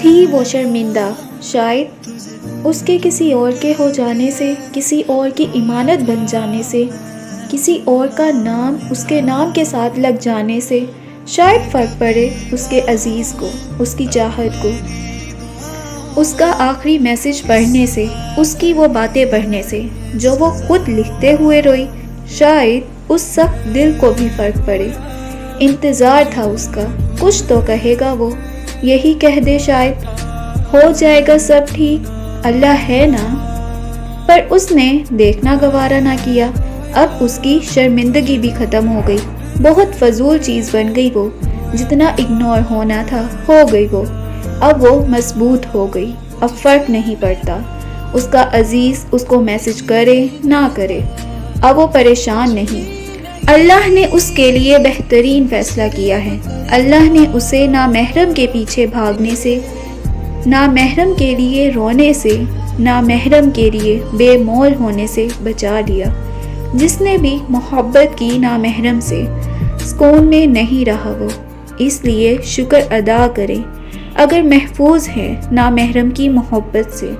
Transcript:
تھی وہ شرمندہ، شاید اس کے کسی اور کے ہو جانے سے، کسی اور کی امانت بن جانے سے، کسی اور کا نام اس کے نام کے ساتھ لگ جانے سے شاید فرق پڑے اس کے عزیز کو، اس کی چاہت کو، اس کا آخری میسج پڑھنے سے، اس کی وہ باتیں پڑھنے سے جو وہ خود لکھتے ہوئے روئی، شاید اس سخت دل کو بھی فرق پڑے۔ انتظار تھا اس کا، کچھ تو کہے گا وہ، یہی کہہ دے شاید ہو جائے گا سب ٹھیک، اللہ ہے نا۔ پر اس نے دیکھنا گوارا نہ کیا۔ اب اس کی شرمندگی بھی ختم ہو گئی، بہت فضول چیز بن گئی وہ، جتنا اگنور ہونا تھا ہو گئی وہ، اب وہ مضبوط ہو گئی، اب فرق نہیں پڑتا اس کا عزیز اس کو میسج کرے نہ کرے، اب وہ پریشان نہیں۔ اللہ نے اس کے لیے بہترین فیصلہ کیا ہے، اللہ نے اسے نامحرم کے پیچھے بھاگنے سے، نامحرم کے لیے رونے سے، نامحرم کے لیے بے مول ہونے سے بچا لیا۔ جس نے بھی محبت کی نامحرم سے، سکون میں نہیں رہا وہ، اس لیے شکر ادا کرے اگر محفوظ ہے نامحرم کی محبت سے۔